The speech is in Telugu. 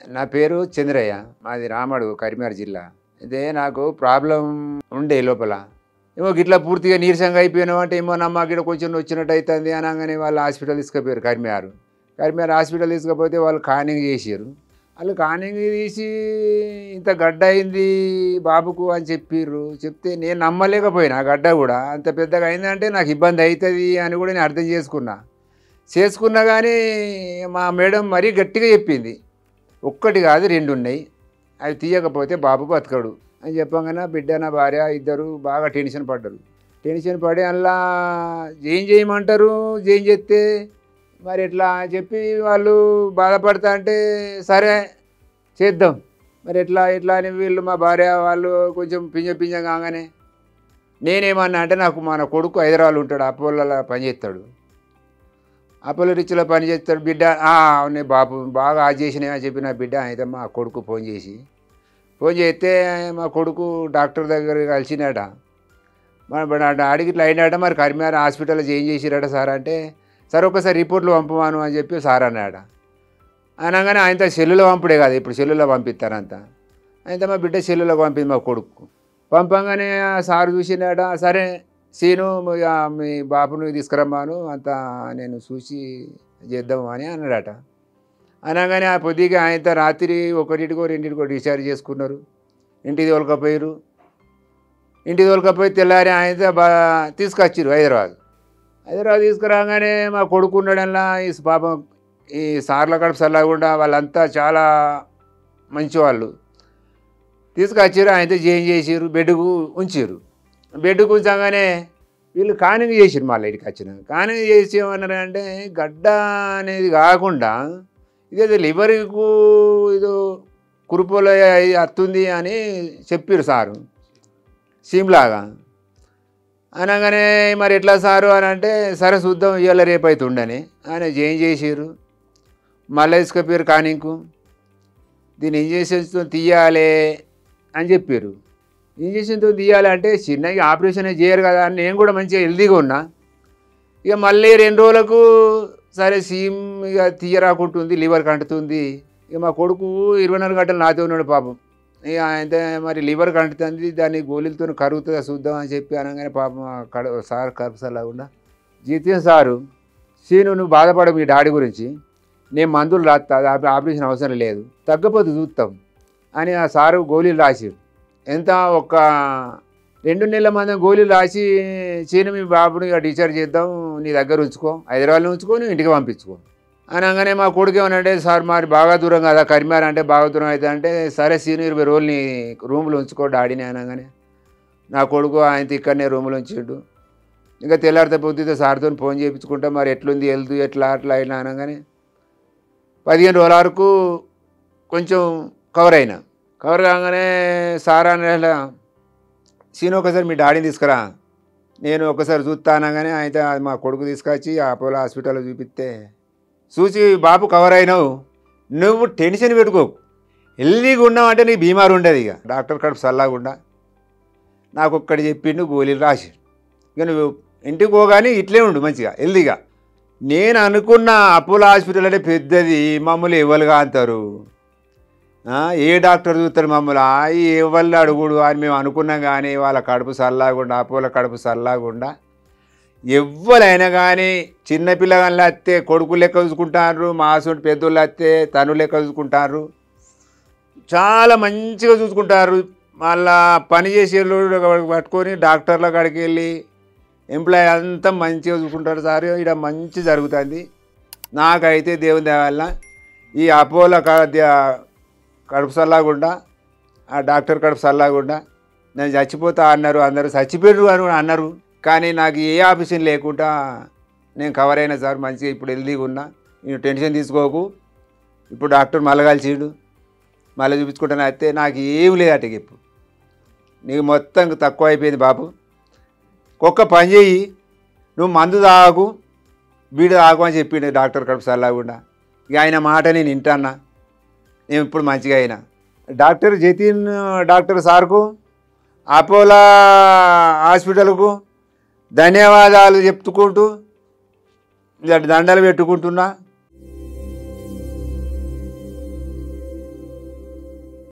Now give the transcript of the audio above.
నా పేరు చంద్రయ్య. మాది రామడుగు కరీంనగర్ జిల్లా. అయితే నాకు ప్రాబ్లం ఉండే లోపల. ఏమో గిట్లా పూర్తిగా నీరసంగా అయిపోయినావు అంటే ఏమో నమ్మ గిట్ల కొంచెం వచ్చినట్టు అవుతుంది అనగానే వాళ్ళు హాస్పిటల్ తీసుకుపోయారు కరీంనగర్. కరీంనగర్ హాస్పిటల్ తీసుకపోతే వాళ్ళు స్కానింగ్ చేసారు. వాళ్ళు స్కానింగ్ తీసి ఇంత గడ్డ అయింది బాబుకు అని చెప్పిర్రు. చెప్తే నేను నమ్మలేకపోయినా గడ్డ కూడా అంత పెద్దగా అయిందంటే నాకు ఇబ్బంది అవుతుంది అని కూడా నేను అర్థం చేసుకున్నా కానీ మా మేడం మరీ గట్టిగా చెప్పింది. ఒక్కటి కాదు 2 ఉన్నాయి, అవి తీయకపోతే బాబు బతకడు అని చెప్పగానే బిడ్డ నా భార్య ఇద్దరు బాగా టెన్షన్ పడి అలా ఏం చేయమంటారు, ఏం చేస్తే మరి ఎట్లా అని చెప్పి వాళ్ళు బాధపడతా అంటే సరే చేద్దాం మరి ఎట్లా అని వీళ్ళు మా భార్య వాళ్ళు కొంచెం పింజ కాగానే నేనేమన్నా అంటే నాకు మన కొడుకు హైదరాబాద్లో ఉంటాడు, అపోలో పనిచేస్తాడు. అపోలో రిచ్లో పనిచేస్తాడు. బిడ్డ అవునే బాబు బాగా చేసినాయి అని చెప్పి నా బిడ్డ అయితే మా కొడుకు ఫోన్ చేస్తే మా కొడుకు డాక్టర్ దగ్గర కలిసినాడ. మన డాడీకి ఇట్లా అయినాడ, మరి కరీంనగర్ హాస్పిటల్లో ఏం చేసిరాట సార్ అంటే సార్ ఒకసారి రిపోర్ట్లు పంపమాను అని చెప్పి సార్ అన్నాడ. అనగానే ఆయనతో సెల్లులో పంపుడే కాదు, ఇప్పుడు సెల్లులో పంపిస్తారంతా. అయితే మా బిడ్డ సెల్లులో పంపింది మా కొడుకు. పంపంగానే సార్ చూసినాడ. సరే సీను మీ బాబును తీసుకురమ్మాను అంతా నేను చూసి చేద్దాము అని అన్నాడట. అనగానే ఆ పొద్దుగా ఆయనతో రాత్రి 1కో 2కో డిశ్చార్జ్ చేసుకున్నారు. ఇంటికి తోలుకపోయి తెల్లారి ఆయనతో తీసుకొచ్చారు హైదరాబాద్ తీసుకురాగానే మా కొడుకు ఉన్నాడల్లా ఈ పాపం ఈ సార్ల కడుపు సల్లగుండా వాళ్ళంతా చాలా మంచివాళ్ళు. తీసుకొచ్చారు. ఆయనతో చేంజ్ చేసారు, బెడ్కు ఉంచగానే వీళ్ళు కానింగ్ చేసారు. మళ్ళీ ఇక్కడికి వచ్చిన కానింగ్ చేసి ఏమన్నారు అంటే గడ్డ అనేది కాకుండా ఇదేదో లివర్కు ఇదో కురుపులో అత్తుంది అని చెప్పారు సారు సీమ్లాగా. అనగానే మరి ఎట్లా సారు అని అంటే సరే చూద్దాం ఇవాళ రేపు అవుతుండని ఆయన చేంజ్ చేసారు. మళ్ళీ తీసుకుపోయారు కానింగ్కు. దీన్ని ఇంజక్షన్తో తీయాలి అని చెప్పారు. ఇంజక్షన్తో తీయాలంటే చిన్నగా ఆపరేషన్ చేయరు కదా అని నేను కూడా మంచిగా హెల్తీగా ఉన్నా. ఇక మళ్ళీ 2 రోజులకు సరే సీమ్ ఇక తీయరాకుంటుంది, లివర్ కంటుతుంది. ఇక మా కొడుకు 24 గంటలు నాతో ఉన్నాడు పాపం. ఇక అయితే మరి లివర్ కంటుతుంది, దాన్ని గోళీలతో కరుగుతుందా చూద్దాం అని చెప్పి అనగానే పాపం సార్ కరపసలాకుండా జీతం సారు సీను నువ్వు బాధపడవు మీ డాడీ గురించి, నేను మందులు రాస్తా, ఆపరేషన్ అవసరం లేదు, తగ్గపోతే చూస్తాం అని ఆ సారు గోళీలు రాసి ఎంత ఒక 2 నెలల మంది గోళీలు రాసి చీను మీ బాబుని డిశ్చార్జ్ చేద్దాం, నీ దగ్గర ఉంచుకో, హైదరాబాద్లో ఉంచుకో, నువ్వు ఇంటికి పంపించుకో అనగానే మా కొడుకు ఏమనంటే సార్ మరి బాగా దూరం కదా కరీంనగర్ అంటే బాగా దూరం అవుతుంది అంటే సరే సీను 20 రోజులు నీ రూమ్లో ఉంచుకో డాడీని అనగానే నా కొడుకు ఆయనతో ఇక్కడనే రూమ్లో ఉంచిండు. ఇంకా తెల్లారితే పొద్దుతో సార్తో ఫోన్ చేయించుకుంటా మరి ఎట్లుంది హెల్త్ ఎట్లా అట్లా అయినా అనగానే 15 రోజుల వరకు కొంచెం కవర్ కాగానే సార్ అనే సీను ఒకసారి మీ డాడీని తీసుకురా నేను ఒకసారి చూస్తా అనగానే అయితే మా కొడుకు తీసుకొచ్చి అపోలో హాస్పిటల్లో చూపిస్తే చూసి బాబు కవర్ అయినావు, నువ్వు టెన్షన్ పెట్టుకోకు, హెల్దీగా ఉన్నావు అంటే నీకు బీమారు ఉండదు. ఇక డాక్టర్ కడుపు సల్లాగుండా నాకు ఒక్కటి చెప్పిండు, గోళీలు రాసి ఇక నువ్వు ఇంటికి పోగానే ఇట్లే ఉండు మంచిగా హెల్దీగా. నేను అనుకున్న అపోలో హాస్పిటల్ అంటే పెద్దది, మమ్మల్ని ఎవరుగా అంటారు, ఏ డాక్టర్ చూస్తారు మమ్మల్ని ఎవరు అడుగుడు అని మేము అనుకున్నాం. కానీ వాళ్ళ కడుపు సల్లాగుండా అపోలో కడుపు సల్లాగుండా ఎవ్వరైనా కానీ చిన్నపిల్లగాళ్ళు వస్తే కొడుకు లెక్క చూసుకుంటారు, మాసోటి పెద్దోళ్ళు వస్తే తను లెక్క చూసుకుంటారు, చాలా మంచిగా చూసుకుంటారు. మళ్ళా పని చేసే పట్టుకొని డాక్టర్ల కాడికి వెళ్ళి ఎంప్లాయీ అంతా మంచిగా చూసుకుంటారు సార్. ఇక్కడ మంచి జరుగుతుంది. నాకైతే దేవుని దయ వల్ల ఈ అపోలో కడుపు సల్లాగుండా ఆ డాక్టర్ కడుపు సల్లాగుండా నేను చచ్చిపోతా అన్నారు, అందరూ చచ్చిపోయారు అని అన్నారు. కానీ నాకు ఏ ఆఫీషన్ లేకుండా నేను కవర్ అయినా సార్ మంచిగా ఇప్పుడు హెల్దీగా ఉన్నా, నేను టెన్షన్ తీసుకోకు. ఇప్పుడు డాక్టర్ మళ్ళీ కలిసిండు, మళ్ళీ చూపించుకుంటాను అయితే నాకు ఏం లేదట. ఇప్పుడు నీకు మొత్తం తక్కువ అయిపోయింది బాబు, ఒక్క పని చేయి, నువ్వు మందు తాగు బీడు తాగు అని చెప్పిండు డాక్టర్ కడుపు సల్లాగుండా. ఇక ఆయన మాట నేను వింటాన్నా, నేను ఇప్పుడు మంచిగా అయినా. డాక్టర్ జతిన్ డాక్టర్ సార్కు అపోలో హాస్పిటల్కు ధన్యవాదాలు చెప్పుకుంటూ దండలు పెట్టుకుంటున్నా.